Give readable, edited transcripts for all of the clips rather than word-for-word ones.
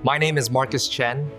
My name is Marcus Chen,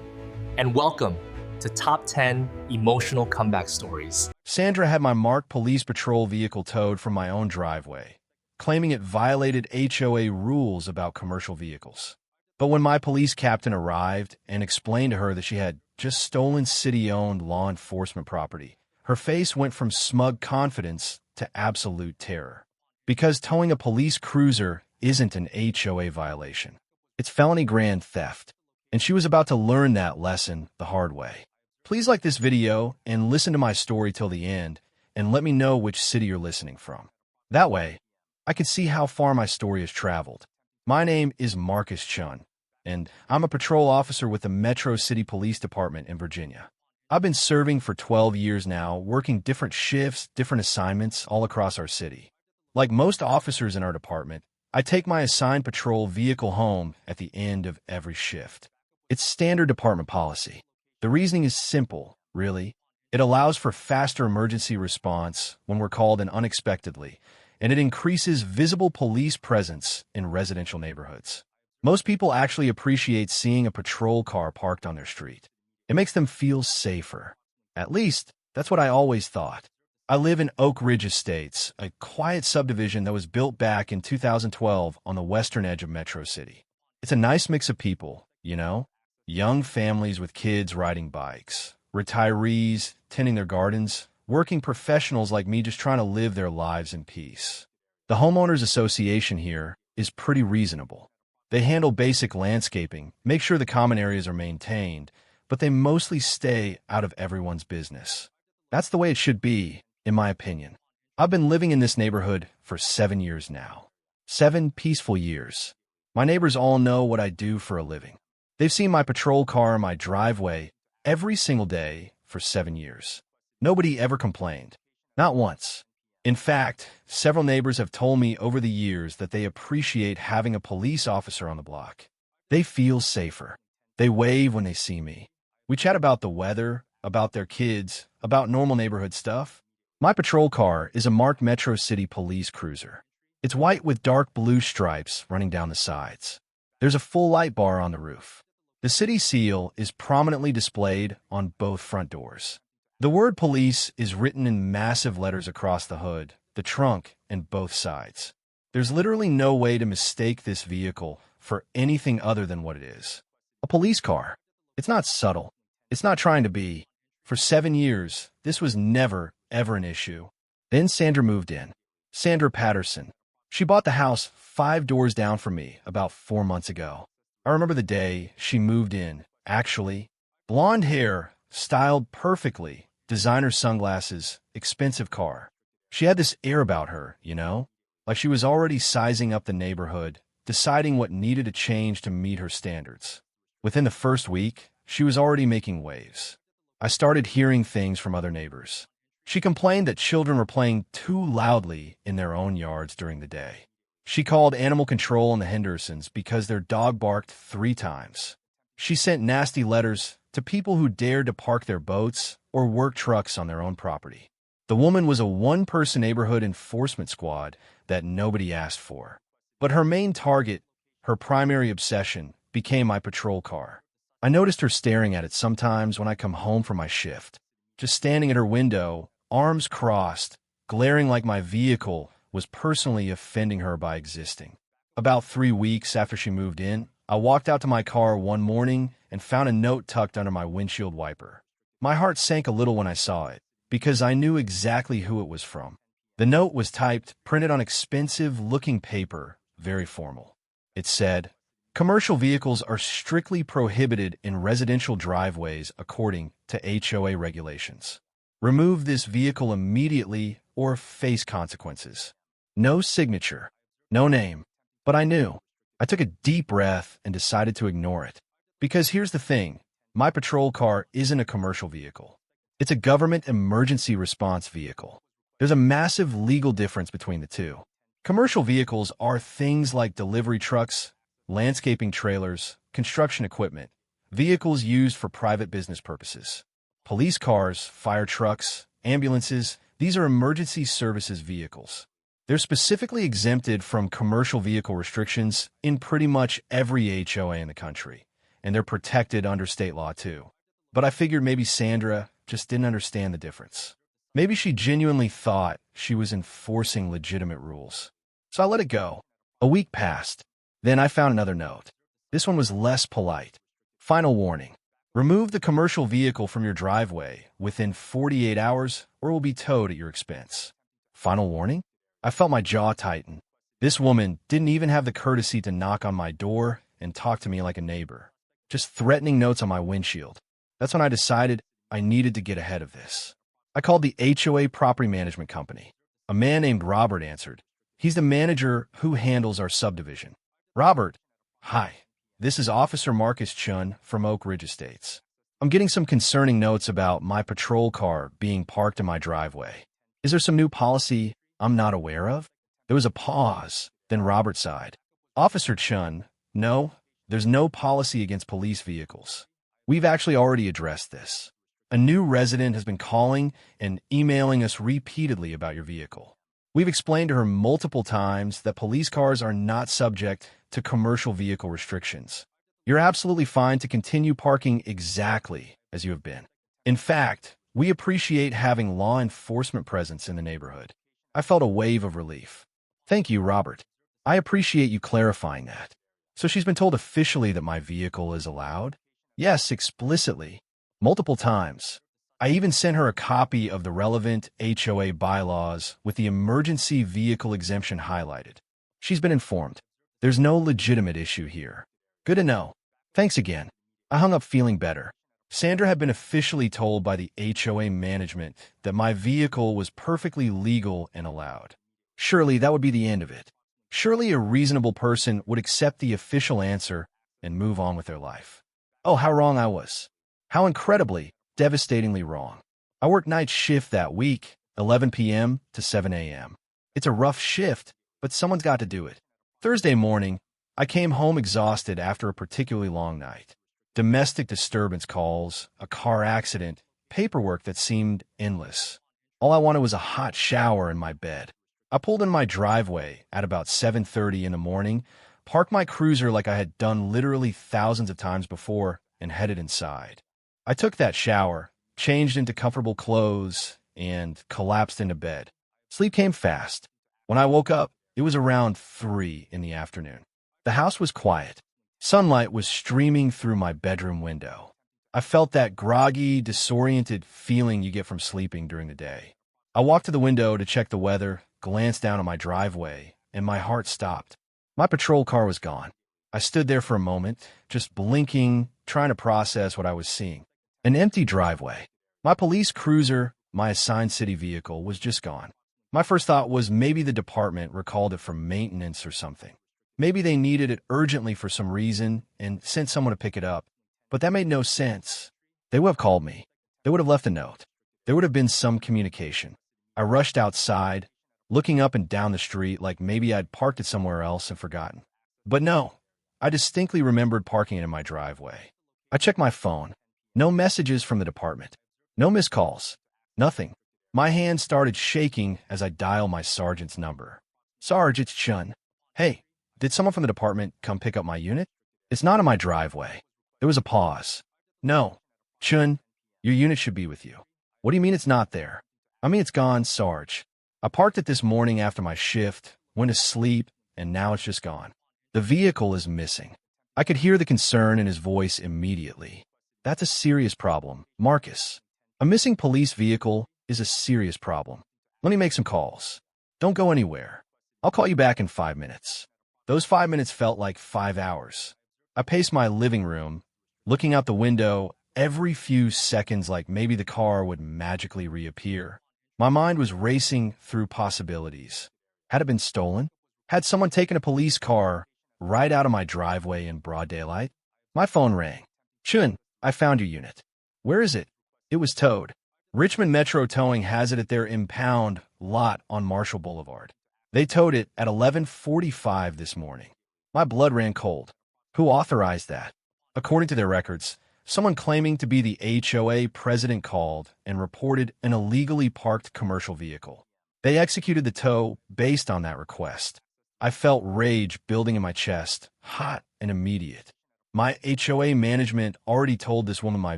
and welcome to Top 10 Emotional Comeback Stories. Sandra had my marked police patrol vehicle towed from my own driveway, claiming it violated HOA rules about commercial vehicles. But when my police captain arrived and explained to her that she had just stolen city-owned law enforcement property, her face went from smug confidence to absolute terror. Because towing a police cruiser isn't an HOA violation. It's felony grand theft, and she was about to learn that lesson the hard way. Please like this video and listen to my story till the end, and let me know which city you're listening from. That way, I can see how far my story has traveled. My name is Marcus Chen, and I'm a patrol officer with the Metro City Police Department in Virginia. I've been serving for 12 years now, working different shifts, different assignments all across our city. Like most officers in our department, I take my assigned patrol vehicle home at the end of every shift. It's standard department policy. The reasoning is simple, really. It allows for faster emergency response when we're called in unexpectedly, and it increases visible police presence in residential neighborhoods. Most people actually appreciate seeing a patrol car parked on their street. It makes them feel safer. At least, that's what I always thought. I live in Oak Ridge Estates, a quiet subdivision that was built back in 2012 on the western edge of Metro City. It's a nice mix of people, you know? Young families with kids riding bikes, retirees tending their gardens, working professionals like me just trying to live their lives in peace. The homeowners association here is pretty reasonable. They handle basic landscaping, make sure the common areas are maintained, but they mostly stay out of everyone's business. That's the way it should be, in my opinion. I've been living in this neighborhood for 7 years now. 7 peaceful years. My neighbors all know what I do for a living. They've seen my patrol car in my driveway every single day for 7 years. Nobody ever complained. Not once. In fact, several neighbors have told me over the years that they appreciate having a police officer on the block. They feel safer. They wave when they see me. We chat about the weather, about their kids, about normal neighborhood stuff. My patrol car is a marked Metro City police cruiser. It's white with dark blue stripes running down the sides. There's a full light bar on the roof. The city seal is prominently displayed on both front doors. The word police is written in massive letters across the hood, the trunk, and both sides. There's literally no way to mistake this vehicle for anything other than what it is. A police car. It's not subtle. It's not trying to be. For 7 years, this was never, ever an issue. Then Sandra moved in. Sandra Patterson. She bought the house 5 doors down from me about 4 months ago. I remember the day she moved in, actually. Blonde hair, styled perfectly, designer sunglasses, expensive car. She had this air about her, you know? Like she was already sizing up the neighborhood, deciding what needed to change to meet her standards. Within the first week, she was already making waves. I started hearing things from other neighbors. She complained that children were playing too loudly in their own yards during the day. She called animal control on the Hendersons because their dog barked 3 times. She sent nasty letters to people who dared to park their boats or work trucks on their own property. The woman was a one-person neighborhood enforcement squad that nobody asked for. But her main target, her primary obsession, became my patrol car. I noticed her staring at it sometimes when I come home from my shift, just standing at her window, arms crossed, glaring like my vehicle was personally offending her by existing. About 3 weeks after she moved in, I walked out to my car one morning and found a note tucked under my windshield wiper. My heart sank a little when I saw it, because I knew exactly who it was from. The note was typed, printed on expensive-looking paper, very formal. It said, "Commercial vehicles are strictly prohibited in residential driveways according to HOA regulations. Remove this vehicle immediately or face consequences." No signature, no name, but I knew. I took a deep breath and decided to ignore it. Because here's the thing, my patrol car isn't a commercial vehicle. It's a government emergency response vehicle. There's a massive legal difference between the two. Commercial vehicles are things like delivery trucks, landscaping trailers, construction equipment, vehicles used for private business purposes. Police cars, fire trucks, ambulances, these are emergency services vehicles. They're specifically exempted from commercial vehicle restrictions in pretty much every HOA in the country, and they're protected under state law too. But I figured maybe Sandra just didn't understand the difference. Maybe she genuinely thought she was enforcing legitimate rules. So I let it go. A week passed. Then I found another note. This one was less polite. Final warning. Remove the commercial vehicle from your driveway within 48 hours or it will be towed at your expense. Final warning? I felt my jaw tighten. This woman didn't even have the courtesy to knock on my door and talk to me like a neighbor. Just threatening notes on my windshield. That's when I decided I needed to get ahead of this. I called the HOA property management company. A man named Robert answered. He's the manager who handles our subdivision. Robert, hi. This is Officer Marcus Chun from Oak Ridge Estates. I'm getting some concerning notes about my patrol car being parked in my driveway. Is there some new policy I'm not aware of? There was a pause, then Robert sighed. Officer Chun, no, there's no policy against police vehicles. We've actually already addressed this. A new resident has been calling and emailing us repeatedly about your vehicle. We've explained to her multiple times that police cars are not subject to commercial vehicle restrictions. You're absolutely fine to continue parking exactly as you have been. In fact, we appreciate having law enforcement presence in the neighborhood. I felt a wave of relief. Thank you, Robert. I appreciate you clarifying that. So she's been told officially that my vehicle is allowed? Yes, explicitly. Multiple times. I even sent her a copy of the relevant HOA bylaws with the emergency vehicle exemption highlighted. She's been informed. There's no legitimate issue here. Good to know. Thanks again. I hung up feeling better. Sandra had been officially told by the HOA management that my vehicle was perfectly legal and allowed. Surely that would be the end of it. Surely a reasonable person would accept the official answer and move on with their life. Oh, how wrong I was. How incredibly, devastatingly wrong. I worked night shift that week, 11 p.m. to 7 a.m. It's a rough shift, but someone's got to do it. Thursday morning, I came home exhausted after a particularly long night. Domestic disturbance calls, a car accident, paperwork that seemed endless. All I wanted was a hot shower in my bed. I pulled in my driveway at about 7:30 in the morning, parked my cruiser like I had done literally thousands of times before, and headed inside. I took that shower, changed into comfortable clothes, and collapsed into bed. Sleep came fast. When I woke up, it was around 3 in the afternoon. The house was quiet. Sunlight was streaming through my bedroom window. I felt that groggy, disoriented feeling you get from sleeping during the day. I walked to the window to check the weather, glanced down at my driveway, and my heart stopped. My patrol car was gone. I stood there for a moment, just blinking, trying to process what I was seeing. An empty driveway. My police cruiser, my assigned city vehicle, was just gone. My first thought was maybe the department recalled it from maintenance or something. Maybe they needed it urgently for some reason and sent someone to pick it up. But that made no sense. They would have called me. They would have left a note. There would have been some communication. I rushed outside, looking up and down the street like maybe I'd parked it somewhere else and forgotten. But no, I distinctly remembered parking it in my driveway. I checked my phone. No messages from the department. No missed calls. Nothing. My hand started shaking as I dialed my sergeant's number. Sarge, it's Chun. Hey, did someone from the department come pick up my unit? It's not in my driveway. There was a pause. No. Chun, your unit should be with you. What do you mean it's not there? I mean it's gone, Sarge. I parked it this morning after my shift, went to sleep, and now it's just gone. The vehicle is missing. I could hear the concern in his voice immediately. That's a serious problem, Marcus. A missing police vehicle is a serious problem. Let me make some calls. Don't go anywhere. I'll call you back in 5 minutes. Those 5 minutes felt like 5 hours. I paced my living room, looking out the window every few seconds like maybe the car would magically reappear. My mind was racing through possibilities. Had it been stolen? Had someone taken a police car right out of my driveway in broad daylight? My phone rang. Chun, I found your unit. Where is it? It was towed. Richmond Metro Towing has it at their impound lot on Marshall Boulevard. They towed it at 11:45 this morning. My blood ran cold. Who authorized that? According to their records, someone claiming to be the HOA president called and reported an illegally parked commercial vehicle. They executed the tow based on that request. I felt rage building in my chest, hot and immediate. My HOA management already told this woman my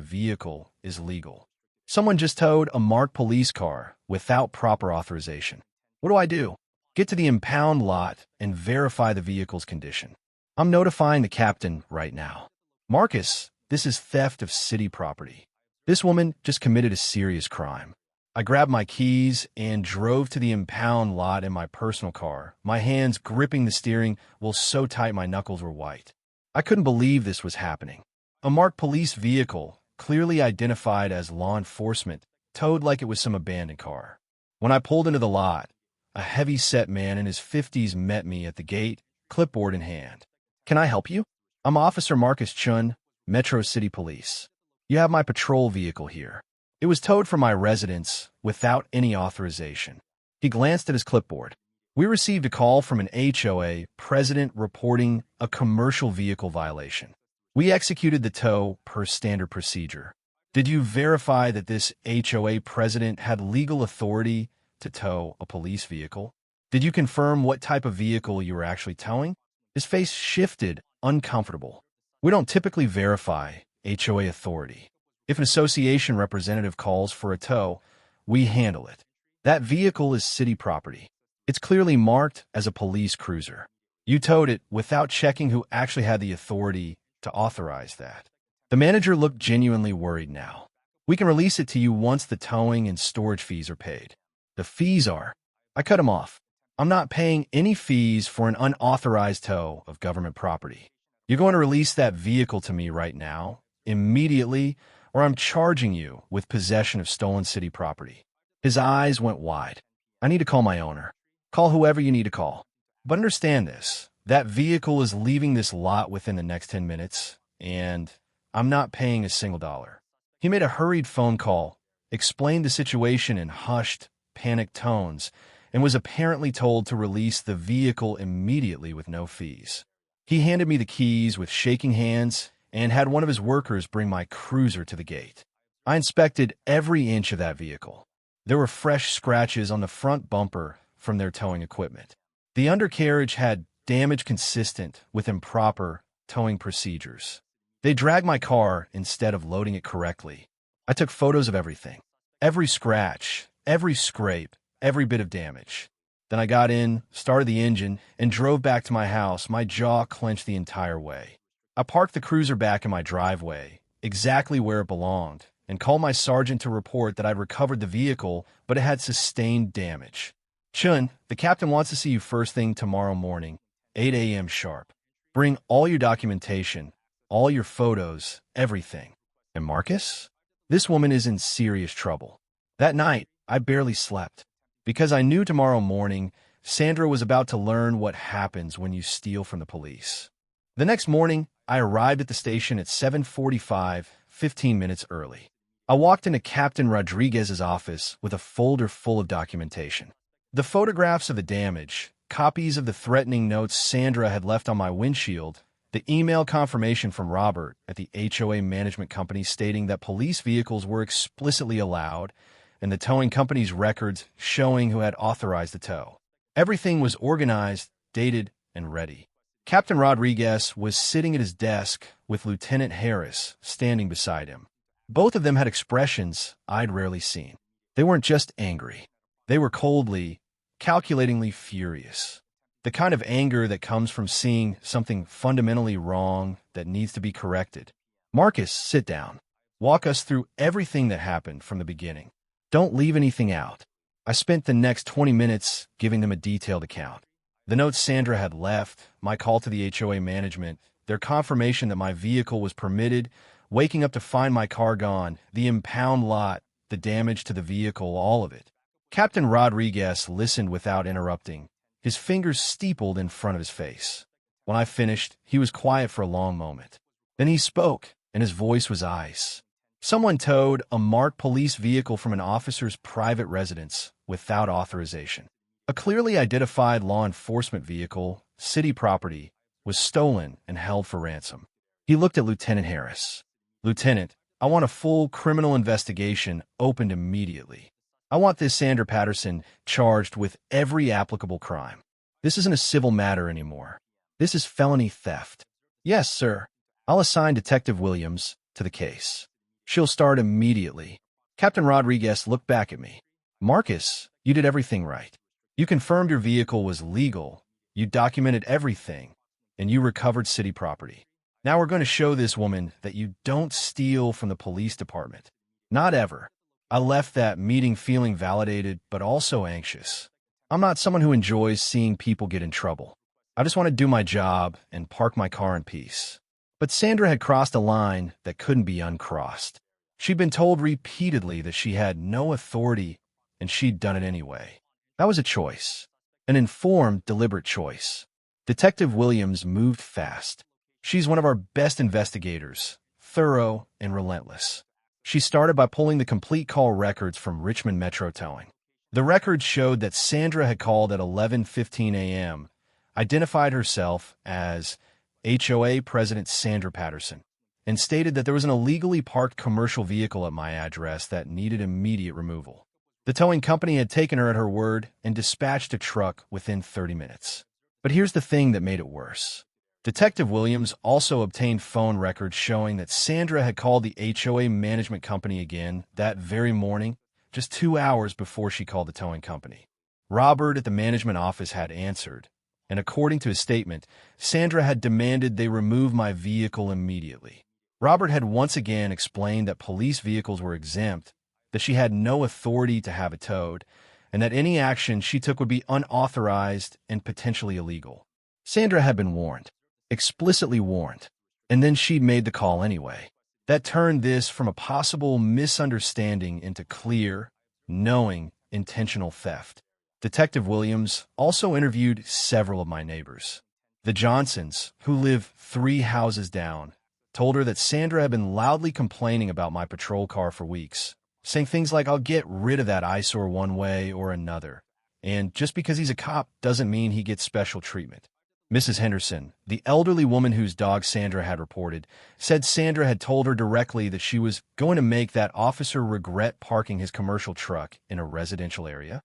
vehicle is legal. Someone just towed a marked police car without proper authorization. What do I do? Get to the impound lot and verify the vehicle's condition. I'm notifying the captain right now. Marcus, this is theft of city property. This woman just committed a serious crime. I grabbed my keys and drove to the impound lot in my personal car, my hands gripping the steering wheel so tight my knuckles were white. I couldn't believe this was happening. A marked police vehicle, clearly identified as law enforcement, towed like it was some abandoned car. When I pulled into the lot, a heavy-set man in his 50s met me at the gate, clipboard in hand. Can I help you? I'm Officer Marcus Chun, Metro City Police. You have my patrol vehicle here. It was towed from my residence without any authorization. He glanced at his clipboard. We received a call from an HOA president reporting a commercial vehicle violation. We executed the tow per standard procedure. Did you verify that this HOA president had legal authority to tow a police vehicle? Did you confirm what type of vehicle you were actually towing? His face shifted, uncomfortable. We don't typically verify HOA authority. If an association representative calls for a tow, we handle it. That vehicle is city property. It's clearly marked as a police cruiser. You towed it without checking who actually had the authority to authorize that. The manager looked genuinely worried now. We can release it to you once the towing and storage fees are paid. The fees are... I cut him off. I'm not paying any fees for an unauthorized tow of government property. You're going to release that vehicle to me right now, immediately, or I'm charging you with possession of stolen city property. His eyes went wide. I need to call my owner. Call whoever you need to call. But understand this. That vehicle is leaving this lot within the next 10 minutes, and I'm not paying a single dollar. He made a hurried phone call, explained the situation in hushed, panicked tones, and was apparently told to release the vehicle immediately with no fees. He handed me the keys with shaking hands and had one of his workers bring my cruiser to the gate. I inspected every inch of that vehicle. There were fresh scratches on the front bumper from their towing equipment. The undercarriage had damage consistent with improper towing procedures. They dragged my car instead of loading it correctly. I took photos of everything. Every scratch, every scrape, every bit of damage. Then I got in, started the engine, and drove back to my house, my jaw clenched the entire way. I parked the cruiser back in my driveway, exactly where it belonged, and called my sergeant to report that I'd recovered the vehicle, but it had sustained damage. Chun, the captain wants to see you first thing tomorrow morning, 8 a.m. sharp. Bring all your documentation, all your photos, everything. And Marcus? This woman is in serious trouble. That night, I barely slept. Because I knew tomorrow morning, Sandra was about to learn what happens when you steal from the police. The next morning, I arrived at the station at 7:45, 15 minutes early. I walked into Captain Rodriguez's office with a folder full of documentation. The photographs of the damage, copies of the threatening notes Sandra had left on my windshield, the email confirmation from Robert at the HOA management company stating that police vehicles were explicitly allowed, and the towing company's records showing who had authorized the tow. Everything was organized, dated, and ready. Captain Rodriguez was sitting at his desk with Lieutenant Harris standing beside him. Both of them had expressions I'd rarely seen. They weren't just angry. They were coldly, calculatingly furious. The kind of anger that comes from seeing something fundamentally wrong that needs to be corrected. Marcus, sit down. Walk us through everything that happened from the beginning. Don't leave anything out. I spent the next 20 minutes giving them a detailed account. The notes Sandra had left, my call to the HOA management, their confirmation that my vehicle was permitted, waking up to find my car gone, the impound lot, the damage to the vehicle, all of it. Captain Rodriguez listened without interrupting, his fingers steepled in front of his face. When I finished, he was quiet for a long moment. Then he spoke, and his voice was ice. Someone towed a marked police vehicle from an officer's private residence without authorization. A clearly identified law enforcement vehicle, city property, was stolen and held for ransom. He looked at Lieutenant Harris. Lieutenant, I want a full criminal investigation opened immediately. I want this Sandra Patterson charged with every applicable crime. This isn't a civil matter anymore. This is felony theft. Yes, sir. I'll assign Detective Williams to the case. She'll start immediately. Captain Rodriguez looked back at me. Marcus, you did everything right. You confirmed your vehicle was legal, you documented everything, and you recovered city property. Now we're going to show this woman that you don't steal from the police department. Not ever. I left that meeting feeling validated, but also anxious. I'm not someone who enjoys seeing people get in trouble. I just want to do my job and park my car in peace. But Sandra had crossed a line that couldn't be uncrossed. She'd been told repeatedly that she had no authority, and she'd done it anyway. That was a choice. An informed, deliberate choice. Detective Williams moved fast. She's one of our best investigators, thorough and relentless. She started by pulling the complete call records from Richmond Metro Towing. The records showed that Sandra had called at 11:15 a.m., identified herself as HOA President Sandra Patterson, and stated that there was an illegally parked commercial vehicle at my address that needed immediate removal. The towing company had taken her at her word and dispatched a truck within 30 minutes. But here's the thing that made it worse. Detective Williams also obtained phone records showing that Sandra had called the HOA management company again that very morning, just 2 hours before she called the towing company. Robert at the management office had answered, and according to his statement, Sandra had demanded they remove my vehicle immediately. Robert had once again explained that police vehicles were exempt, that she had no authority to have it towed, and that any action she took would be unauthorized and potentially illegal. Sandra had been warned, explicitly warned, and then she'd made the call anyway. That turned this from a possible misunderstanding into clear, knowing, intentional theft. Detective Williams also interviewed several of my neighbors. The Johnsons, who live 3 houses down, told her that Sandra had been loudly complaining about my patrol car for weeks, saying things like, "I'll get rid of that eyesore one way or another. And just because he's a cop doesn't mean he gets special treatment." Mrs. Henderson, the elderly woman whose dog Sandra had reported, said Sandra had told her directly that she was going to make that officer regret parking his commercial truck in a residential area.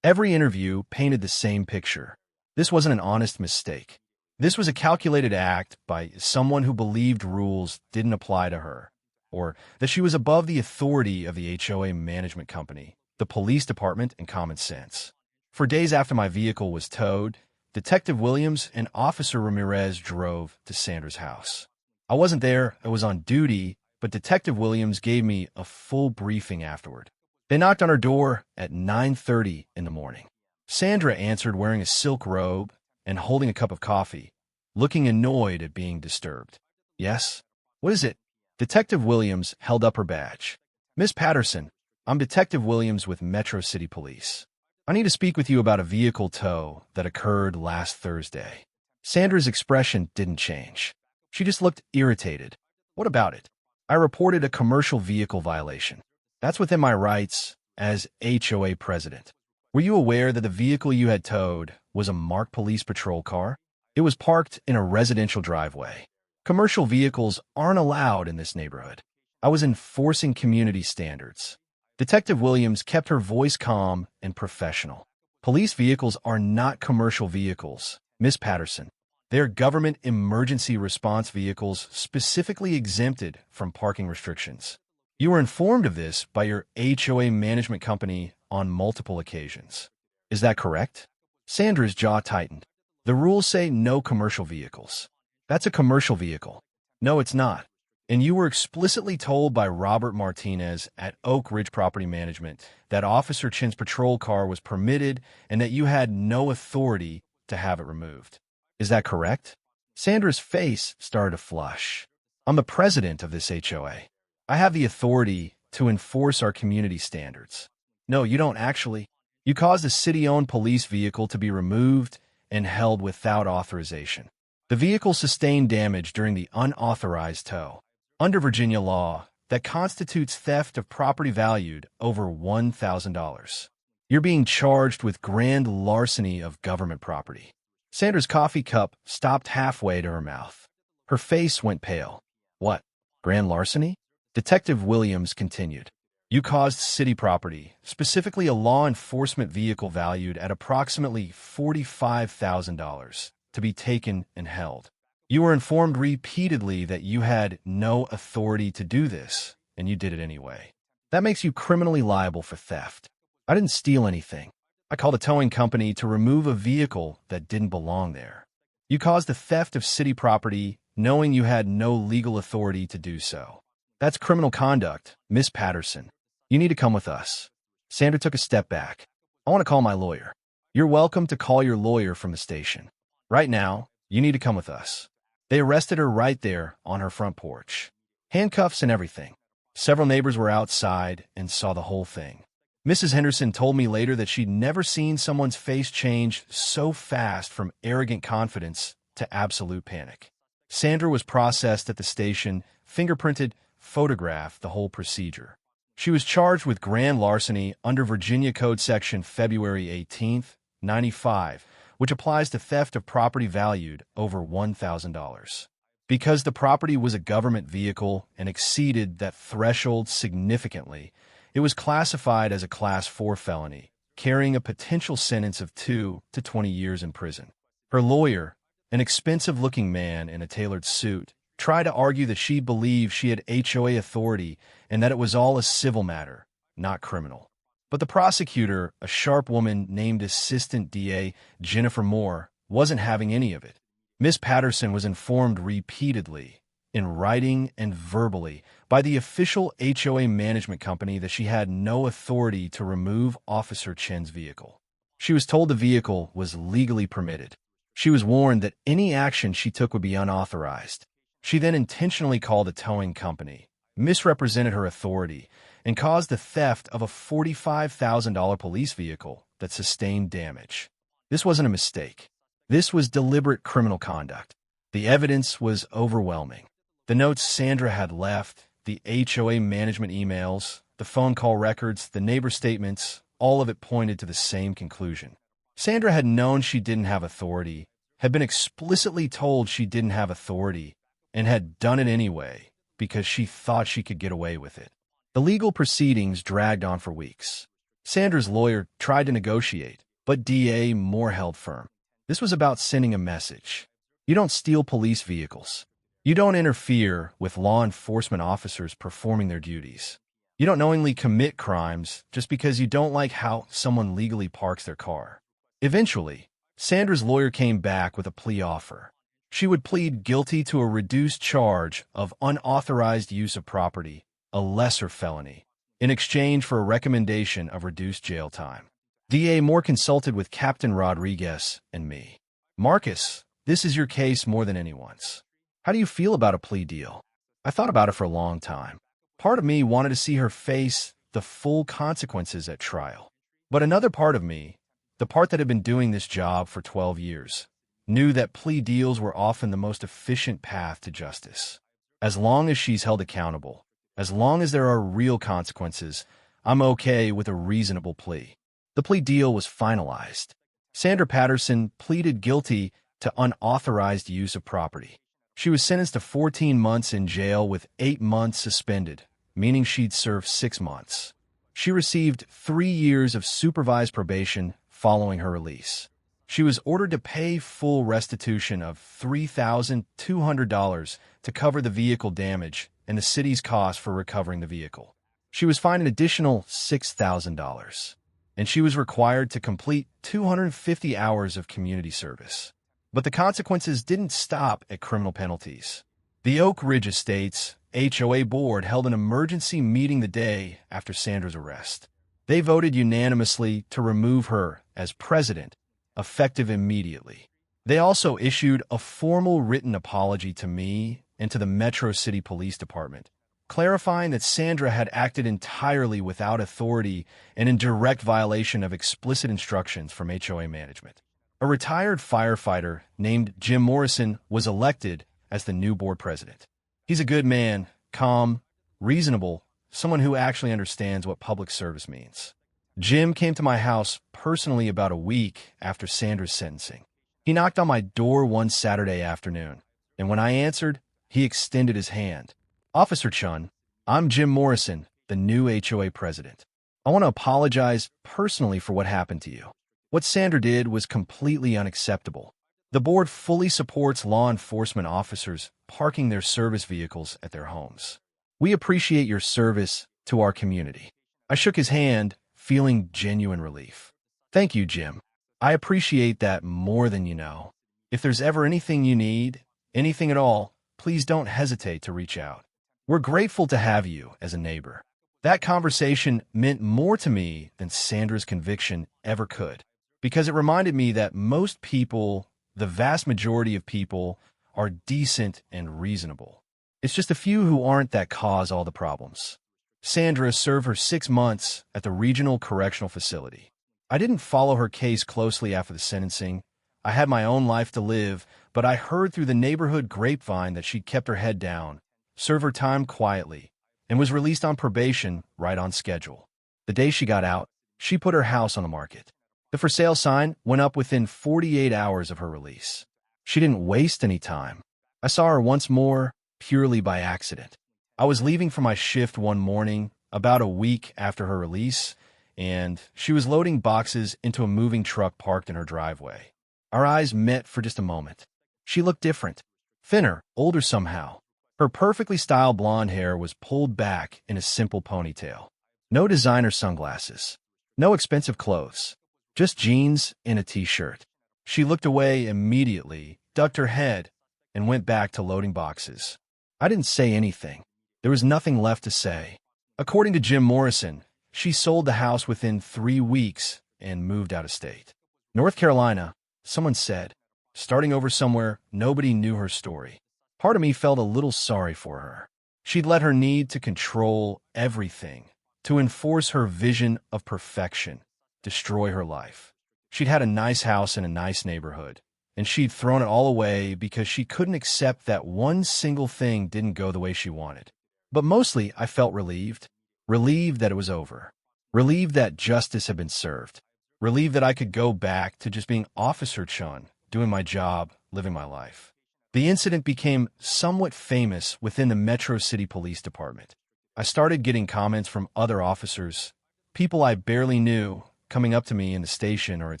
Every interview painted the same picture. This wasn't an honest mistake. This was a calculated act by someone who believed rules didn't apply to her, or that she was above the authority of the HOA management company, the police department, and common sense. For days after my vehicle was towed, Detective Williams and Officer Ramirez drove to Sandra's house. I wasn't there, I was on duty, but Detective Williams gave me a full briefing afterward. They knocked on her door at 9:30 in the morning. Sandra answered wearing a silk robe and holding a cup of coffee, looking annoyed at being disturbed. "Yes? What is it?" Detective Williams held up her badge. "Miss Patterson, I'm Detective Williams with Metro City Police. I need to speak with you about a vehicle tow that occurred last Thursday." Sandra's expression didn't change. She just looked irritated. "What about it?" "I reported a commercial vehicle violation. That's within my rights as HOA president. Were you aware that the vehicle you had towed was a marked police patrol car? It was parked in a residential driveway. Commercial vehicles aren't allowed in this neighborhood. I was enforcing community standards." Detective Williams kept her voice calm and professional. "Police vehicles are not commercial vehicles, Miss Patterson. They're government emergency response vehicles specifically exempted from parking restrictions. You were informed of this by your HOA management company on multiple occasions. Is that correct?" Sandra's jaw tightened. "The rules say no commercial vehicles." "That's a commercial vehicle." "No, it's not. And you were explicitly told by Robert Martinez at Oak Ridge Property Management that Officer Chin's patrol car was permitted and that you had no authority to have it removed. Is that correct?" Sandra's face started to flush. "I'm the president of this HOA. I have the authority to enforce our community standards." "No, you don't actually. You caused a city-owned police vehicle to be removed and held without authorization. The vehicle sustained damage during the unauthorized tow. Under Virginia law, that constitutes theft of property valued over $1,000. You're being charged with grand larceny of government property." Sandra's coffee cup stopped halfway to her mouth. Her face went pale. "What? Grand larceny?" Detective Williams continued. "You caused city property, specifically a law enforcement vehicle valued at approximately $45,000, to be taken and held. You were informed repeatedly that you had no authority to do this, and you did it anyway. That makes you criminally liable for theft. I didn't steal anything. I called a towing company to remove a vehicle that didn't belong there. You caused the theft of city property knowing you had no legal authority to do so. That's criminal conduct, Miss Patterson. You need to come with us. Sandra took a step back. I want to call my lawyer. You're welcome to call your lawyer from the station. Right now, you need to come with us. They arrested her right there on her front porch. Handcuffs and everything. Several neighbors were outside and saw the whole thing. Mrs. Henderson told me later that she'd never seen someone's face change so fast from arrogant confidence to absolute panic. Sandra was processed at the station, fingerprinted, photographed, the whole procedure. She was charged with grand larceny under Virginia Code Section February 18th, 95, which applies to theft of property valued over $1,000. Because the property was a government vehicle and exceeded that threshold significantly, it was classified as a Class 4 felony, carrying a potential sentence of 2 to 20 years in prison. Her lawyer, an expensive-looking man in a tailored suit, tried to argue that she believed she had HOA authority and that it was all a civil matter, not criminal. But the prosecutor, a sharp woman named Assistant DA Jennifer Moore, wasn't having any of it. Miss Patterson was informed repeatedly, in writing and verbally, by the official HOA management company that she had no authority to remove Officer Chen's vehicle. She was told the vehicle was legally permitted. She was warned that any action she took would be unauthorized. She then intentionally called a towing company, misrepresented her authority, and caused the theft of a $45,000 police vehicle that sustained damage. This wasn't a mistake. This was deliberate criminal conduct. The evidence was overwhelming. The notes Sandra had left, the HOA management emails, the phone call records, the neighbor statements, all of it pointed to the same conclusion. Sandra had known she didn't have authority, had been explicitly told she didn't have authority, and had done it anyway because she thought she could get away with it. The legal proceedings dragged on for weeks. Sandra's lawyer tried to negotiate, but DA Moore held firm. This was about sending a message. You don't steal police vehicles. You don't interfere with law enforcement officers performing their duties. You don't knowingly commit crimes just because you don't like how someone legally parks their car. Eventually, Sandra's lawyer came back with a plea offer. She would plead guilty to a reduced charge of unauthorized use of property, a lesser felony, in exchange for a recommendation of reduced jail time. DA Moore consulted with Captain Rodriguez and me. Marcus, this is your case more than anyone's. How do you feel about a plea deal? I thought about it for a long time. Part of me wanted to see her face the full consequences at trial. But another part of me, the part that had been doing this job for 12 years, knew that plea deals were often the most efficient path to justice. As long as she's held accountable, as long as there are real consequences, I'm okay with a reasonable plea. The plea deal was finalized. Sandra Patterson pleaded guilty to unauthorized use of property. She was sentenced to 14 months in jail with 8 months suspended, meaning she'd serve 6 months. She received 3 years of supervised probation following her release. She was ordered to pay full restitution of $3,200 to cover the vehicle damage and the city's cost for recovering the vehicle. She was fined an additional $6,000, and she was required to complete 250 hours of community service. But the consequences didn't stop at criminal penalties. The Oak Ridge Estates HOA board held an emergency meeting the day after Sandra's arrest. They voted unanimously to remove her as president, effective immediately. They also issued a formal written apology to me and to the Metro City Police Department, clarifying that Sandra had acted entirely without authority and in direct violation of explicit instructions from HOA management. A retired firefighter named Jim Morrison was elected as the new board president. He's a good man, calm, reasonable, someone who actually understands what public service means. Jim came to my house personally about a week after Sandra's sentencing. He knocked on my door one Saturday afternoon, and when I answered, he extended his hand. Officer Chun, I'm Jim Morrison, the new HOA president. I want to apologize personally for what happened to you. What Sandra did was completely unacceptable. The board fully supports law enforcement officers parking their service vehicles at their homes. We appreciate your service to our community. I shook his hand, feeling genuine relief. Thank you, Jim. I appreciate that more than you know. If there's ever anything you need, anything at all, please don't hesitate to reach out. We're grateful to have you as a neighbor. That conversation meant more to me than Sandra's conviction ever could, because it reminded me that most people, the vast majority of people, are decent and reasonable. It's just a few who aren't that cause all the problems. Sandra served her 6 months at the Regional Correctional Facility. I didn't follow her case closely after the sentencing. I had my own life to live, but I heard through the neighborhood grapevine that she'd kept her head down, served her time quietly, and was released on probation right on schedule. The day she got out, she put her house on the market. The for sale sign went up within 48 hours of her release. She didn't waste any time. I saw her once more, purely by accident. I was leaving for my shift one morning, about a week after her release, and she was loading boxes into a moving truck parked in her driveway. Our eyes met for just a moment. She looked different, thinner, older somehow. Her perfectly styled blonde hair was pulled back in a simple ponytail. No designer sunglasses. No expensive clothes. Just jeans and a t-shirt. She looked away immediately, ducked her head, and went back to loading boxes. I didn't say anything. There was nothing left to say. According to Jim Morrison, she sold the house within 3 weeks and moved out of state. North Carolina, someone said, starting over somewhere nobody knew her story. Part of me felt a little sorry for her. She'd let her need to control everything, to enforce her vision of perfection, destroy her life. She'd had a nice house in a nice neighborhood, and she'd thrown it all away because she couldn't accept that one single thing didn't go the way she wanted. But mostly, I felt relieved. Relieved that it was over. Relieved that justice had been served. Relieved that I could go back to just being Officer Chun, doing my job, living my life. The incident became somewhat famous within the Metro City Police Department. I started getting comments from other officers, people I barely knew, coming up to me in the station or at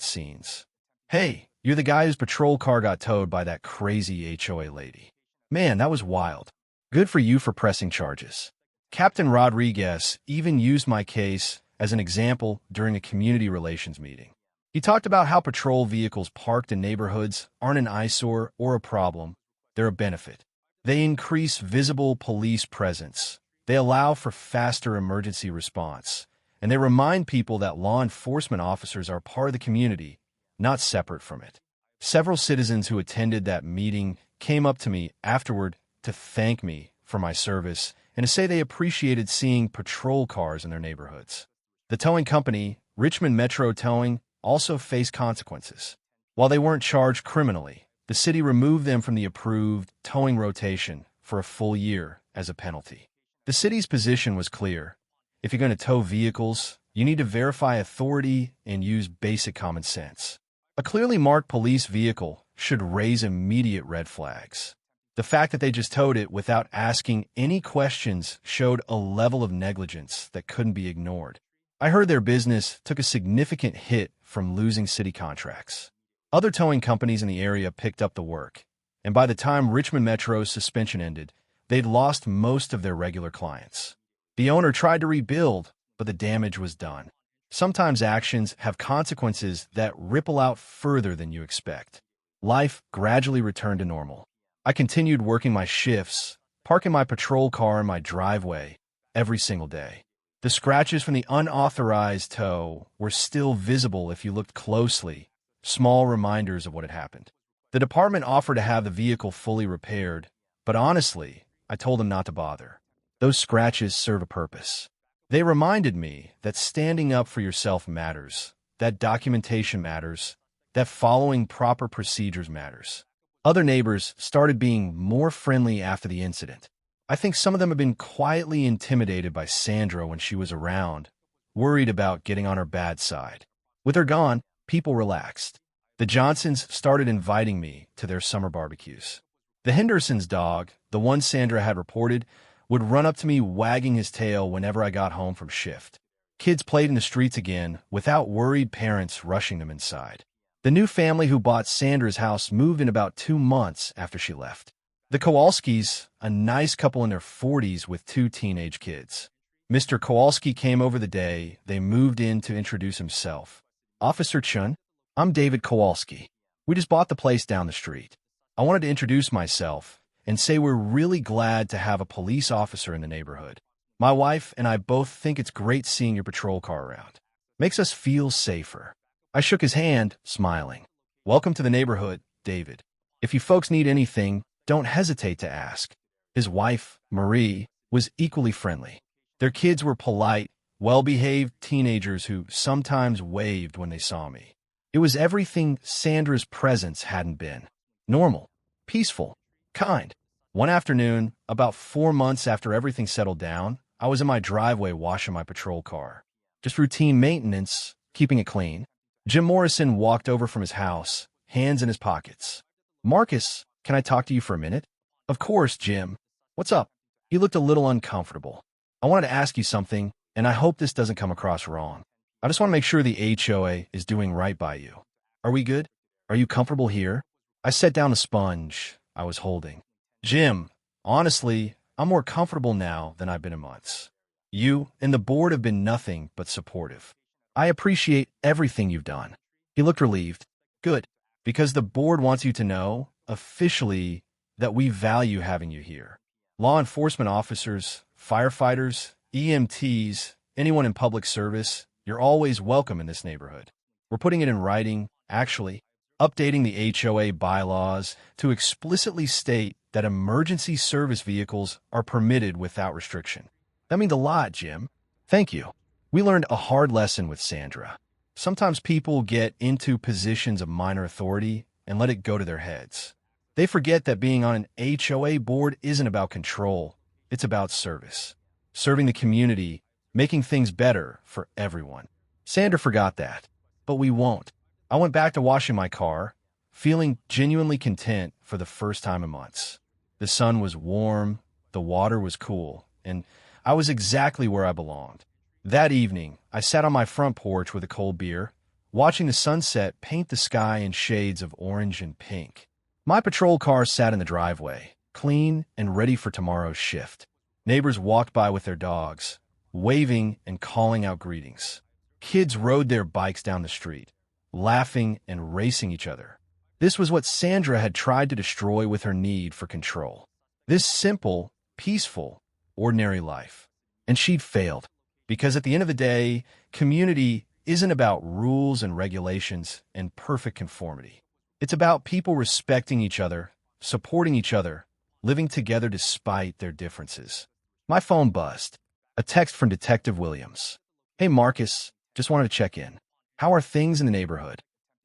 scenes. Hey, you're the guy whose patrol car got towed by that crazy HOA lady. Man, that was wild. Good for you for pressing charges. Captain Rodriguez even used my case as an example during a community relations meeting. He talked about how patrol vehicles parked in neighborhoods aren't an eyesore or a problem. They're a benefit. They increase visible police presence. They allow for faster emergency response. And they remind people that law enforcement officers are part of the community, not separate from it. Several citizens who attended that meeting came up to me afterward to thank me for my service and to say they appreciated seeing patrol cars in their neighborhoods. The towing company, Richmond Metro Towing, also faced consequences. While they weren't charged criminally, the city removed them from the approved towing rotation for a full year as a penalty. The city's position was clear. If you're going to tow vehicles, you need to verify authority and use basic common sense. A clearly marked police vehicle should raise immediate red flags. The fact that they just towed it without asking any questions showed a level of negligence that couldn't be ignored. I heard their business took a significant hit from losing city contracts. Other towing companies in the area picked up the work, and by the time Richmond Metro's suspension ended, they'd lost most of their regular clients. The owner tried to rebuild, but the damage was done. Sometimes actions have consequences that ripple out further than you expect. Life gradually returned to normal. I continued working my shifts, parking my patrol car in my driveway every single day. The scratches from the unauthorized tow were still visible if you looked closely, small reminders of what had happened. The department offered to have the vehicle fully repaired, but honestly, I told them not to bother. Those scratches serve a purpose. They reminded me that standing up for yourself matters, that documentation matters, that following proper procedures matters. Other neighbors started being more friendly after the incident. I think some of them have been quietly intimidated by Sandra when she was around, worried about getting on her bad side. With her gone, people relaxed. The Johnsons started inviting me to their summer barbecues. The Henderson's dog, the one Sandra had reported, would run up to me wagging his tail whenever I got home from shift. Kids played in the streets again without worried parents rushing them inside. The new family who bought Sandra's house moved in about 2 months after she left. The Kowalskis, a nice couple in their 40s with 2 teenage kids. Mr. Kowalski came over the day they moved in to introduce himself. Officer Chun, I'm David Kowalski. We just bought the place down the street. I wanted to introduce myself and say we're really glad to have a police officer in the neighborhood. My wife and I both think it's great seeing your patrol car around. Makes us feel safer. I shook his hand, smiling. Welcome to the neighborhood, David. If you folks need anything, don't hesitate to ask. His wife, Marie, was equally friendly. Their kids were polite, well-behaved teenagers who sometimes waved when they saw me. It was everything Sandra's presence hadn't been. Normal, peaceful, kind. One afternoon, about 4 months after everything settled down, I was in my driveway washing my patrol car. Just routine maintenance, keeping it clean. Jim Morrison walked over from his house, hands in his pockets. Marcus, can I talk to you for a minute? Of course, Jim. What's up? He looked a little uncomfortable. I wanted to ask you something, and I hope this doesn't come across wrong. I just want to make sure the HOA is doing right by you. Are we good? Are you comfortable here? I set down the sponge I was holding. Jim, honestly, I'm more comfortable now than I've been in months. You and the board have been nothing but supportive. I appreciate everything you've done. He looked relieved. Good, because the board wants you to know, officially, that we value having you here. Law enforcement officers, firefighters, EMTs, anyone in public service, you're always welcome in this neighborhood. We're putting it in writing, actually, updating the HOA bylaws to explicitly state that emergency service vehicles are permitted without restriction. That means a lot, Jim. Thank you. We learned a hard lesson with Sandra. Sometimes people get into positions of minor authority and let it go to their heads. They forget that being on an HOA board isn't about control. It's about service. Serving the community, making things better for everyone. Sandra forgot that, but we won't. I went back to washing my car, feeling genuinely content for the first time in months. The sun was warm, the water was cool, and I was exactly where I belonged. That evening, I sat on my front porch with a cold beer, watching the sunset paint the sky in shades of orange and pink. My patrol car sat in the driveway, clean and ready for tomorrow's shift. Neighbors walked by with their dogs, waving and calling out greetings. Kids rode their bikes down the street, laughing and racing each other. This was what Sandra had tried to destroy with her need for control. This simple, peaceful, ordinary life. And she'd failed. Because at the end of the day, community isn't about rules and regulations and perfect conformity. It's about people respecting each other, supporting each other, living together despite their differences. My phone buzzed. A text from Detective Williams. Hey, Marcus, just wanted to check in. How are things in the neighborhood?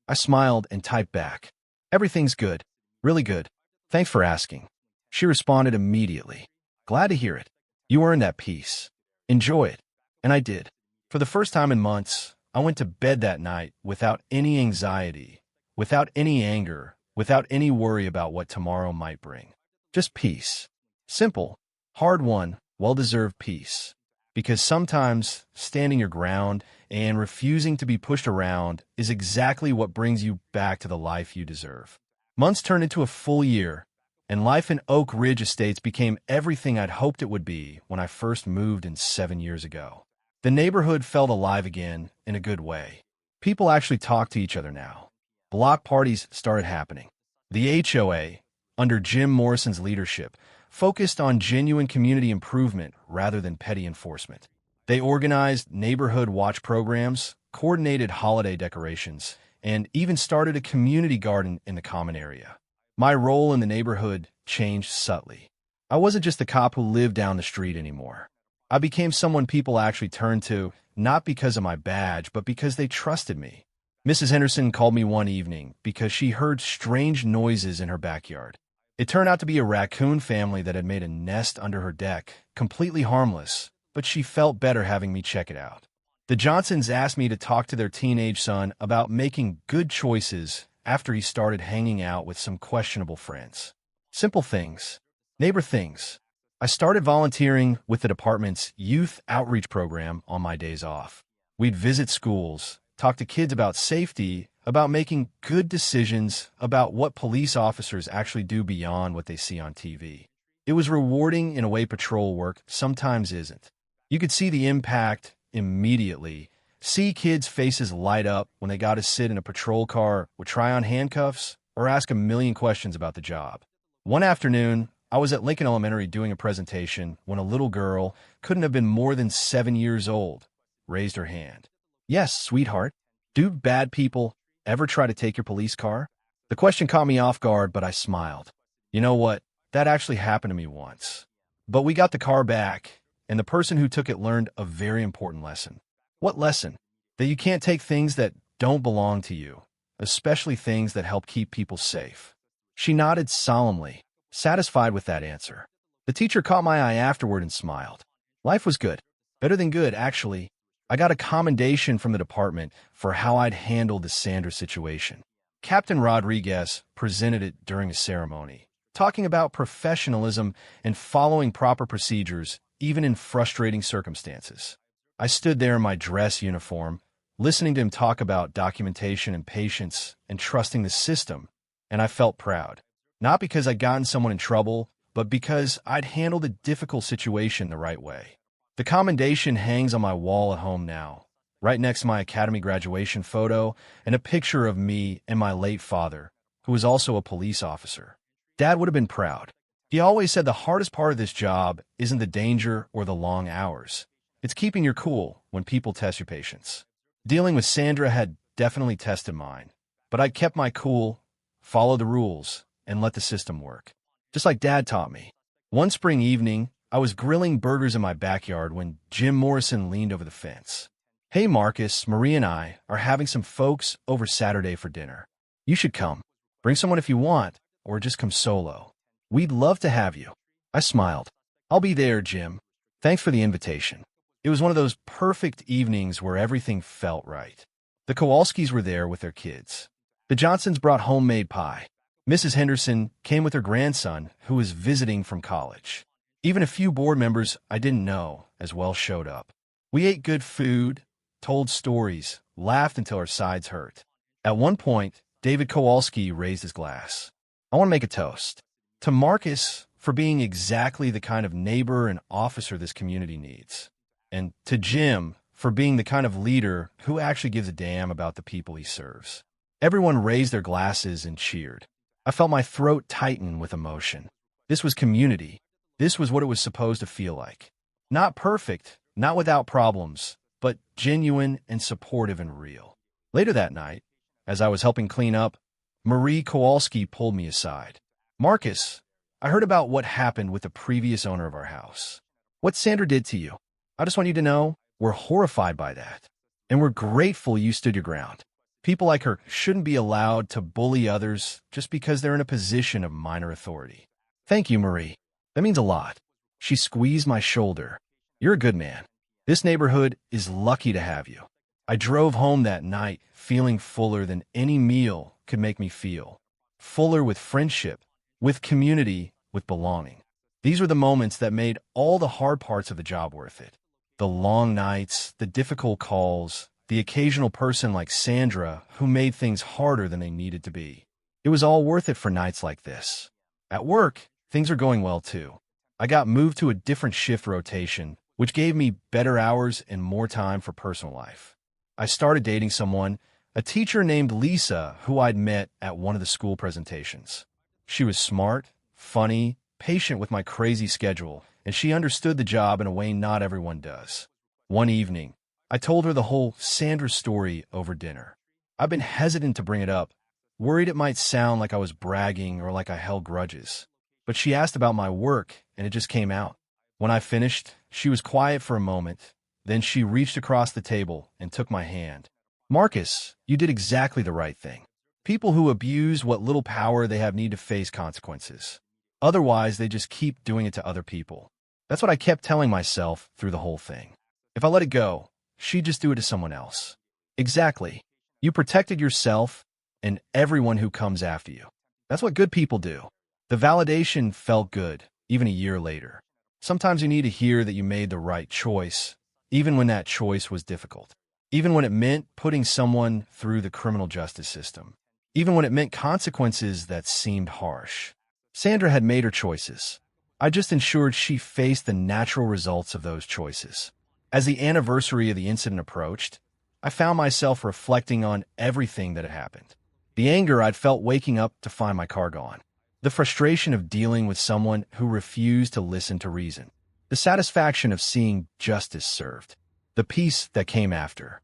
I smiled and typed back. Everything's good. Really good. Thanks for asking. She responded immediately. Glad to hear it. You earned that peace. Enjoy it. And I did. For the first time in months, I went to bed that night without any anxiety, without any anger, without any worry about what tomorrow might bring. Just peace. Simple, hard-won, well-deserved peace. Because sometimes standing your ground and refusing to be pushed around is exactly what brings you back to the life you deserve. Months turned into a full year, and life in Oak Ridge Estates became everything I'd hoped it would be when I first moved in 7 years ago. The neighborhood felt alive again in a good way. People actually talk to each other now. Block parties started happening. The HOA, under Jim Morrison's leadership, focused on genuine community improvement rather than petty enforcement. They organized neighborhood watch programs, coordinated holiday decorations, and even started a community garden in the common area. My role in the neighborhood changed subtly. I wasn't just the cop who lived down the street anymore. I became someone people actually turned to, not because of my badge, but because they trusted me. Mrs. Henderson called me one evening because she heard strange noises in her backyard. It turned out to be a raccoon family that had made a nest under her deck, completely harmless, but she felt better having me check it out. The Johnsons asked me to talk to their teenage son about making good choices after he started hanging out with some questionable friends. Simple things, neighbor things. I started volunteering with the department's youth outreach program on my days off. We'd visit schools, talk to kids about safety, about making good decisions, about what police officers actually do beyond what they see on TV. It was rewarding in a way patrol work sometimes isn't. You could see the impact immediately. See kids' faces light up when they got to sit in a patrol car with try-on handcuffs or ask a million questions about the job. One afternoon, I was at Lincoln Elementary doing a presentation when a little girl, couldn't have been more than 7 years old, raised her hand. "Yes, sweetheart. Do bad people ever try to take your police car?" The question caught me off guard, but I smiled. You know what? That actually happened to me once. But we got the car back, and the person who took it learned a very important lesson. What lesson? That you can't take things that don't belong to you, especially things that help keep people safe. She nodded solemnly, satisfied with that answer. The teacher caught my eye afterward and smiled. Life was good. Better than good, actually. I got a commendation from the department for how I'd handled the Sandra situation. Captain Rodriguez presented it during a ceremony, talking about professionalism and following proper procedures, even in frustrating circumstances. I stood there in my dress uniform, listening to him talk about documentation and patience and trusting the system, and I felt proud. Not because I'd gotten someone in trouble, but because I'd handled a difficult situation the right way. The commendation hangs on my wall at home now, right next to my academy graduation photo and a picture of me and my late father, who was also a police officer. Dad would have been proud. He always said the hardest part of this job isn't the danger or the long hours. It's keeping your cool when people test your patience. Dealing with Sandra had definitely tested mine, but I kept my cool, followed the rules, and let the system work. Just like Dad taught me. One spring evening, I was grilling burgers in my backyard when Jim Morrison leaned over the fence. "Hey, Marcus, Marie and I are having some folks over Saturday for dinner. You should come. Bring someone if you want, or just come solo. We'd love to have you." I smiled. "I'll be there, Jim. Thanks for the invitation." It was one of those perfect evenings where everything felt right. The Kowalskis were there with their kids. The Johnsons brought homemade pie. Mrs. Henderson came with her grandson, who was visiting from college. Even a few board members I didn't know as well showed up. We ate good food, told stories, laughed until our sides hurt. At one point, David Kowalski raised his glass. "I want to make a toast to Marcus for being exactly the kind of neighbor and officer this community needs, and to Jim for being the kind of leader who actually gives a damn about the people he serves." Everyone raised their glasses and cheered. I felt my throat tighten with emotion. This was community. This was what it was supposed to feel like. Not perfect, not without problems, but genuine and supportive and real. Later that night, as I was helping clean up, Marie Kowalski pulled me aside. "Marcus, I heard about what happened with the previous owner of our house. What Sandra did to you. I just want you to know we're horrified by that, and we're grateful you stood your ground. People like her shouldn't be allowed to bully others just because they're in a position of minor authority." "Thank you, Marie. That means a lot." She squeezed my shoulder. "You're a good man. This neighborhood is lucky to have you." I drove home that night feeling fuller than any meal could make me feel. Fuller with friendship, with community, with belonging. These were the moments that made all the hard parts of the job worth it. The long nights, the difficult calls, the occasional person like Sandra who made things harder than they needed to be. It was all worth it for nights like this. At work, things are going well too. I got moved to a different shift rotation, which gave me better hours and more time for personal life. I started dating someone, a teacher named Lisa, who I'd met at one of the school presentations. She was smart, funny, patient with my crazy schedule, and she understood the job in a way not everyone does. One evening, I told her the whole Sandra story over dinner. I've been hesitant to bring it up, worried it might sound like I was bragging or like I held grudges. But she asked about my work, and it just came out. When I finished, she was quiet for a moment. Then she reached across the table and took my hand. "Marcus, you did exactly the right thing. People who abuse what little power they have need to face consequences. Otherwise, they just keep doing it to other people." That's what I kept telling myself through the whole thing. If I let it go, she'd just do it to someone else. Exactly. You protected yourself and everyone who comes after you. That's what good people do. The validation felt good, even a year later. Sometimes you need to hear that you made the right choice, even when that choice was difficult. even when it meant putting someone through the criminal justice system, even when it meant consequences that seemed harsh. Sandra had made her choices. I just ensured she faced the natural results of those choices. As the anniversary of the incident approached, I found myself reflecting on everything that had happened. The anger I'd felt waking up to find my car gone. The frustration of dealing with someone who refused to listen to reason. The satisfaction of seeing justice served. The peace that came after.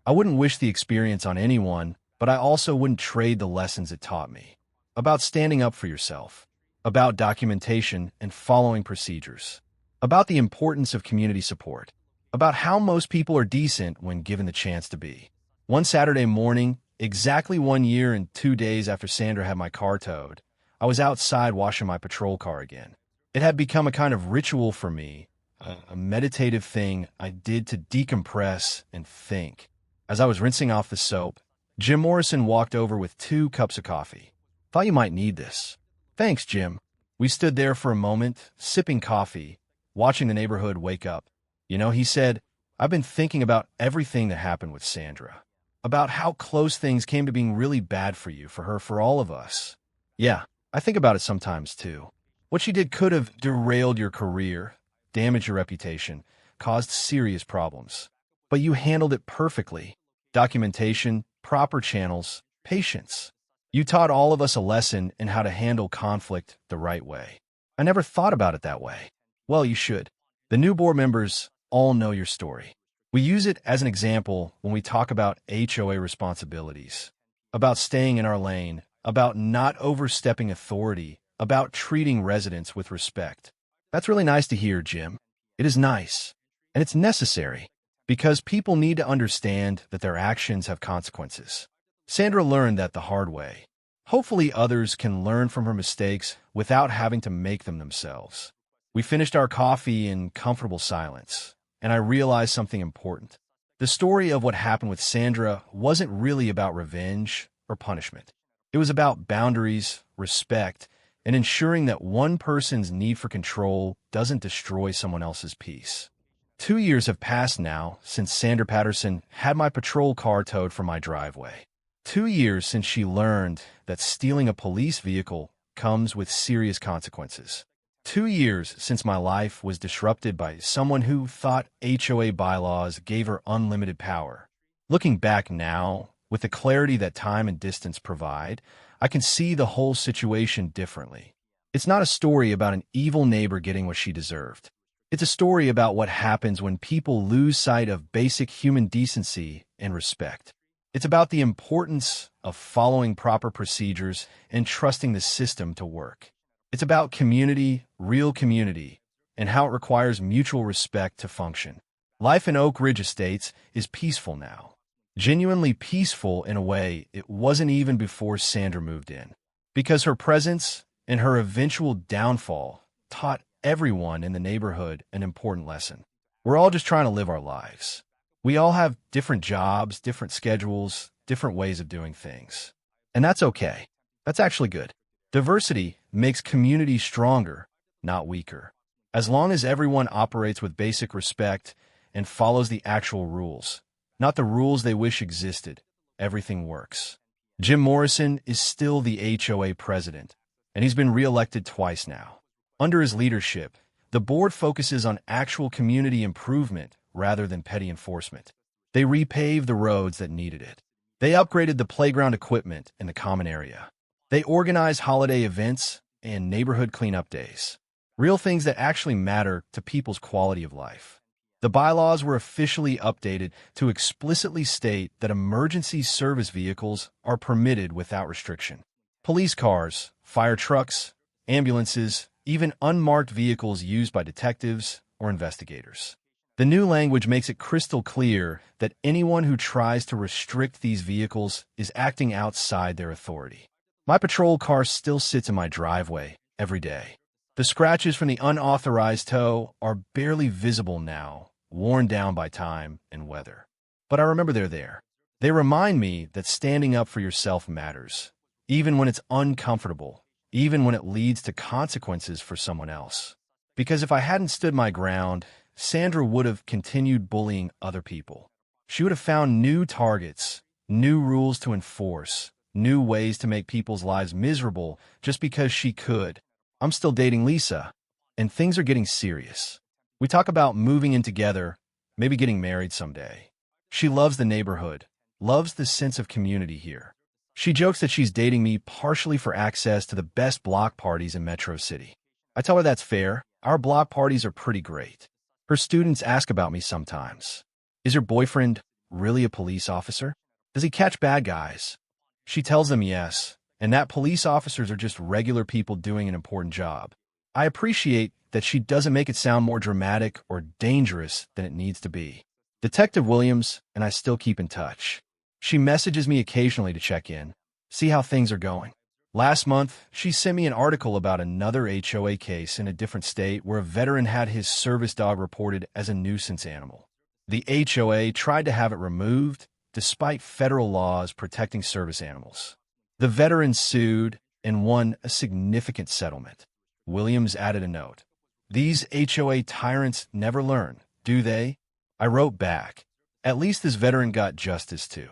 I wouldn't wish the experience on anyone, but I also wouldn't trade the lessons it taught me. About standing up for yourself. About documentation and following procedures. About the importance of community support. About how most people are decent when given the chance to be. One Saturday morning, exactly 1 year and 2 days after Sandra had my car towed, I was outside washing my patrol car again. It had become a kind of ritual for me, a meditative thing I did to decompress and think. As I was rinsing off the soap, Jim Morrison walked over with 2 cups of coffee. "Thought you might need this." "Thanks, Jim." We stood there for a moment, sipping coffee, watching the neighborhood wake up. "You know," he said, "I've been thinking about everything that happened with Sandra. About how close things came to being really bad for you, for her, for all of us." "Yeah, I think about it sometimes, too. What she did could have derailed your career, damaged your reputation, caused serious problems. But you handled it perfectly. Documentation, proper channels, patience. You taught all of us a lesson in how to handle conflict the right way." "I never thought about it that way." "Well, you should. The new board members all know your story. We use it as an example when we talk about HOA responsibilities, about staying in our lane, about not overstepping authority, about treating residents with respect." "That's really nice to hear, Jim." "It is nice, and it's necessary, because people need to understand that their actions have consequences." Sandra learned that the hard way. Hopefully others can learn from her mistakes without having to make them themselves. We finished our coffee in comfortable silence, and I realized something important. The story of what happened with Sandra wasn't really about revenge or punishment. It was about boundaries, respect, and ensuring that one person's need for control doesn't destroy someone else's peace. 2 years have passed now since Sandra Patterson had my patrol car towed from my driveway. 2 years since she learned that stealing a police vehicle comes with serious consequences. 2 years since my life was disrupted by someone who thought HOA bylaws gave her unlimited power. Looking back now, with the clarity that time and distance provide, I can see the whole situation differently. It's not a story about an evil neighbor getting what she deserved. It's a story about what happens when people lose sight of basic human decency and respect. It's about the importance of following proper procedures and trusting the system to work. It's about community, real community, and how it requires mutual respect to function. Life in Oak Ridge Estates is peaceful now. Genuinely peaceful in a way it wasn't even before Sandra moved in. Because her presence and her eventual downfall taught everyone in the neighborhood an important lesson. We're all just trying to live our lives. We all have different jobs, different schedules, different ways of doing things. And that's okay. That's actually good. Diversity makes communities stronger, not weaker. As long as everyone operates with basic respect and follows the actual rules, not the rules they wish existed, everything works. Jim Morrison is still the HOA president, and he's been reelected twice now. Under his leadership, the board focuses on actual community improvement rather than petty enforcement. They repaved the roads that needed it. They upgraded the playground equipment in the common area. They organized holiday events and neighborhood cleanup days. Real things that actually matter to people's quality of life. The bylaws were officially updated to explicitly state that emergency service vehicles are permitted without restriction. Police cars, fire trucks, ambulances, even unmarked vehicles used by detectives or investigators. The new language makes it crystal clear that anyone who tries to restrict these vehicles is acting outside their authority. My patrol car still sits in my driveway every day. The scratches from the unauthorized tow are barely visible now, worn down by time and weather. But I remember they're there. They remind me that standing up for yourself matters, even when it's uncomfortable, even when it leads to consequences for someone else. Because if I hadn't stood my ground, Sandra would have continued bullying other people. She would have found new targets, new rules to enforce, new ways to make people's lives miserable just because she could. I'm still dating Lisa, and things are getting serious. We talk about moving in together, maybe getting married someday. She loves the neighborhood, loves the sense of community here. She jokes that she's dating me partially for access to the best block parties in Metro City. I tell her that's fair. Our block parties are pretty great. Her students ask about me sometimes. Is your boyfriend really a police officer? Does he catch bad guys? She tells them yes, and that police officers are just regular people doing an important job. I appreciate that she doesn't make it sound more dramatic or dangerous than it needs to be. Detective Williams and I still keep in touch. She messages me occasionally to check in, see how things are going. Last month, she sent me an article about another HOA case in a different state where a veteran had his service dog reported as a nuisance animal. The HOA tried to have it removed, despite federal laws protecting service animals. The veteran sued and won a significant settlement. Williams added a note. These HOA tyrants never learn, do they? I wrote back. At least this veteran got justice too.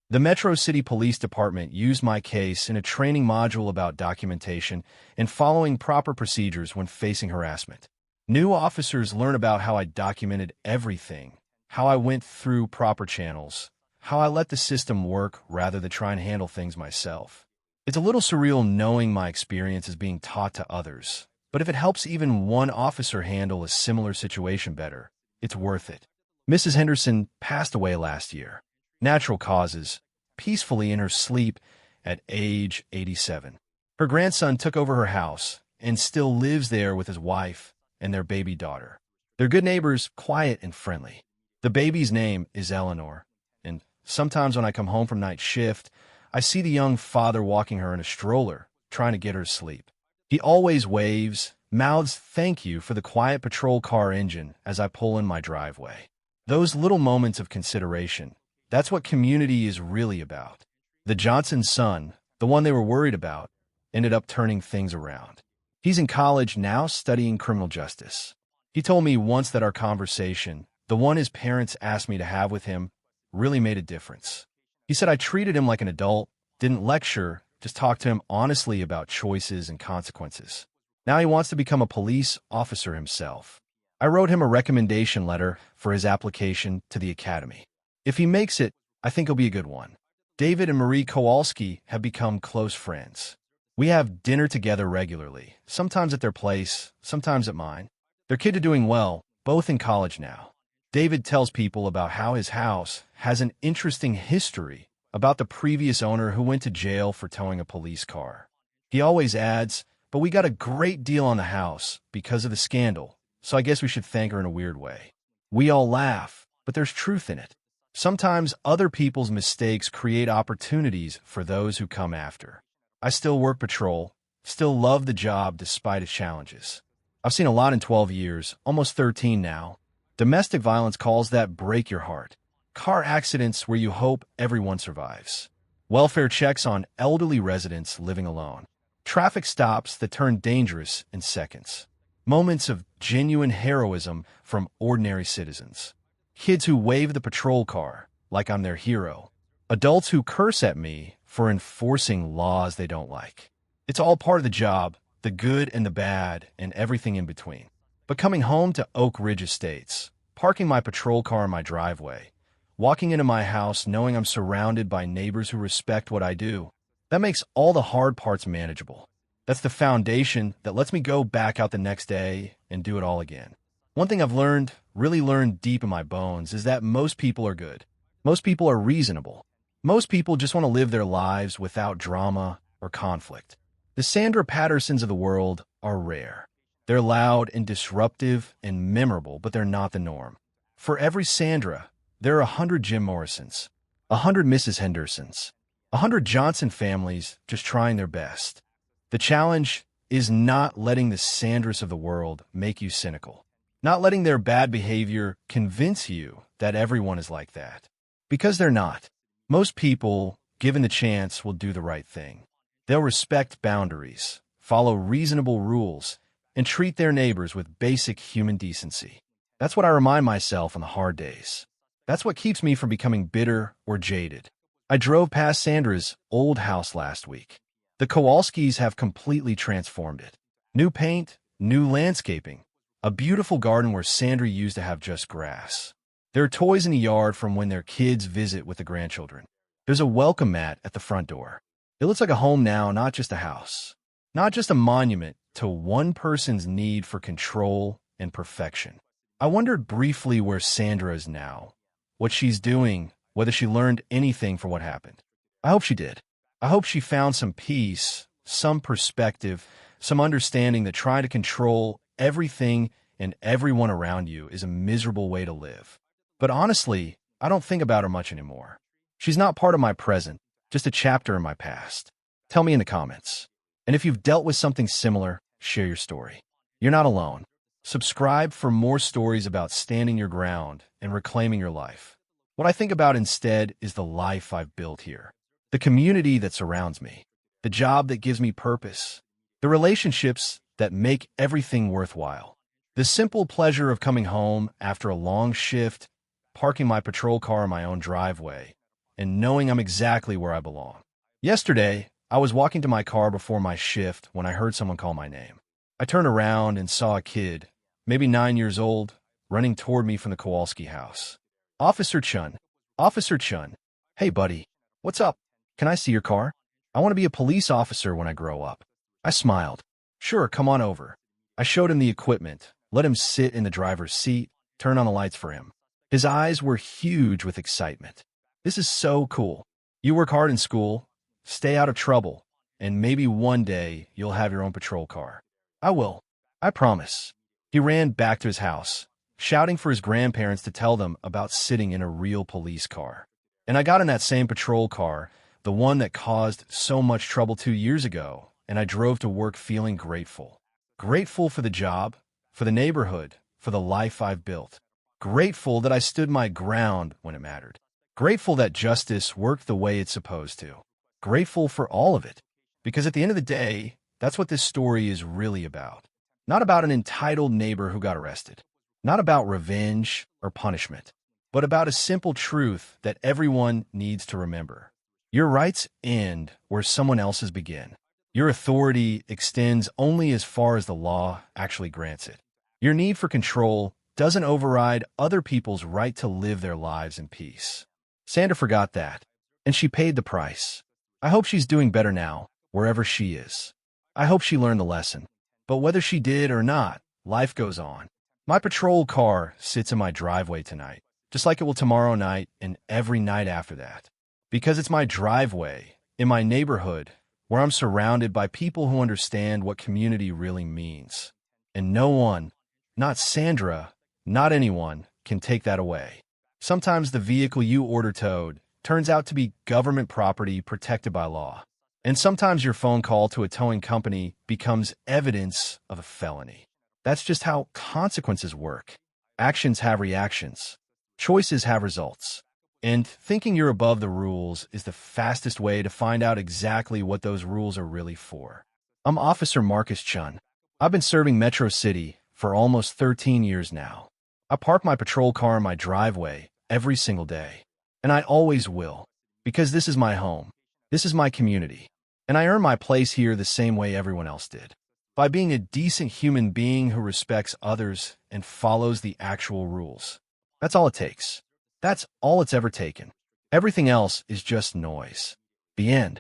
The Metro City Police Department used my case in a training module about documentation and following proper procedures when facing harassment. New officers learn about how I documented everything, how I went through proper channels, how I let the system work rather than try and handle things myself. It's a little surreal knowing my experience is being taught to others, but if it helps even one officer handle a similar situation better, it's worth it. Mrs. Henderson passed away last year. Natural causes, peacefully in her sleep at age 87. Her grandson took over her house and still lives there with his wife and their baby daughter. They're good neighbors, quiet and friendly. The baby's name is Eleanor, and sometimes when I come home from night shift, I see the young father walking her in a stroller, trying to get her to sleep. He always waves, mouths thank you for the quiet patrol car engine as I pull in my driveway. Those little moments of consideration, that's what community is really about. The Johnson's son, the one they were worried about, ended up turning things around. He's in college now studying criminal justice. He told me once that our conversation, the one his parents asked me to have with him, really made a difference. He said I treated him like an adult, didn't lecture, just talked to him honestly about choices and consequences. Now he wants to become a police officer himself. I wrote him a recommendation letter for his application to the academy. If he makes it, I think he'll be a good one. David and Marie Kowalski have become close friends. We have dinner together regularly, sometimes at their place, sometimes at mine. Their kids are doing well, both in college now. David tells people about how his house has an interesting history about the previous owner who went to jail for towing a police car. He always adds, but we got a great deal on the house because of the scandal, so I guess we should thank her in a weird way. We all laugh, but there's truth in it. Sometimes other people's mistakes create opportunities for those who come after. I still work patrol, still love the job despite its challenges. I've seen a lot in 12 years, almost 13 now. Domestic violence calls that break your heart. Car accidents where you hope everyone survives. Welfare checks on elderly residents living alone. Traffic stops that turn dangerous in seconds. Moments of genuine heroism from ordinary citizens. Kids who wave the patrol car like I'm their hero. Adults who curse at me for enforcing laws they don't like. It's all part of the job, the good and the bad, and everything in between. But coming home to Oak Ridge Estates, parking my patrol car in my driveway, walking into my house knowing I'm surrounded by neighbors who respect what I do, that makes all the hard parts manageable. That's the foundation that lets me go back out the next day and do it all again. One thing I've learned, really learned deep in my bones, is that most people are good. Most people are reasonable. Most people just want to live their lives without drama or conflict. The Sandra Pattersons of the world are rare. They're loud and disruptive and memorable, but they're not the norm. For every Sandra, there are 100 Jim Morrisons, 100 Mrs. Hendersons, 100 Johnson families just trying their best. The challenge is not letting the Sandras of the world make you cynical. Not letting their bad behavior convince you that everyone is like that. Because they're not. Most people, given the chance, will do the right thing. They'll respect boundaries, follow reasonable rules, and treat their neighbors with basic human decency. That's what I remind myself on the hard days. That's what keeps me from becoming bitter or jaded. I drove past Sandra's old house last week. The Kowalskis have completely transformed it. New paint, new landscaping, a beautiful garden where Sandra used to have just grass. There are toys in the yard from when their kids visit with the grandchildren. There's a welcome mat at the front door. It looks like a home now, not just a house. Not just a monument to one person's need for control and perfection. I wondered briefly where Sandra is now, what she's doing, whether she learned anything from what happened. I hope she did. I hope she found some peace, some perspective, some understanding that trying to control everything and everyone around you is a miserable way to live. But honestly, I don't think about her much anymore. She's not part of my present, just a chapter in my past. Tell me in the comments. And if you've dealt with something similar, share your story. You're not alone. Subscribe for more stories about standing your ground and reclaiming your life. What I think about instead is the life I've built here, the community that surrounds me, the job that gives me purpose, the relationships that make everything worthwhile, the simple pleasure of coming home after a long shift, parking my patrol car in my own driveway, and knowing I'm exactly where I belong. Yesterday, I was walking to my car before my shift when I heard someone call my name. I turned around and saw a kid, maybe 9 years old, running toward me from the Kowalski house. Officer Chun. Officer Chun. Hey, buddy. What's up? Can I see your car? I want to be a police officer when I grow up. I smiled. Sure, come on over. I showed him the equipment, let him sit in the driver's seat, turn on the lights for him. His eyes were huge with excitement. This is so cool. You work hard in school, stay out of trouble, and maybe one day you'll have your own patrol car. I will. I promise. He ran back to his house, shouting for his grandparents to tell them about sitting in a real police car. And I got in that same patrol car, the one that caused so much trouble 2 years ago, and I drove to work feeling grateful. Grateful for the job, for the neighborhood, for the life I've built. Grateful that I stood my ground when it mattered. Grateful that justice worked the way it's supposed to. Grateful for all of it. Because at the end of the day, that's what this story is really about. Not about an entitled neighbor who got arrested. Not about revenge or punishment. But about a simple truth that everyone needs to remember. Your rights end where someone else's begin. Your authority extends only as far as the law actually grants it. Your need for control doesn't override other people's right to live their lives in peace. Sandra forgot that, and she paid the price. I hope she's doing better now, wherever she is. I hope she learned the lesson. But whether she did or not, life goes on. My patrol car sits in my driveway tonight, just like it will tomorrow night and every night after that. Because it's my driveway, in my neighborhood, where I'm surrounded by people who understand what community really means. And no one, not Sandra, not anyone, can take that away. Sometimes the vehicle you order towed turns out to be government property protected by law. And sometimes your phone call to a towing company becomes evidence of a felony. That's just how consequences work. Actions have reactions. Choices have results. And thinking you're above the rules is the fastest way to find out exactly what those rules are really for. I'm Officer Marcus Chun. I've been serving Metro City for almost 13 years now. I park my patrol car in my driveway every single day. And I always will, because this is my home. This is my community. And I earn my place here the same way everyone else did. By being a decent human being who respects others and follows the actual rules. That's all it takes. That's all it's ever taken. Everything else is just noise. The end.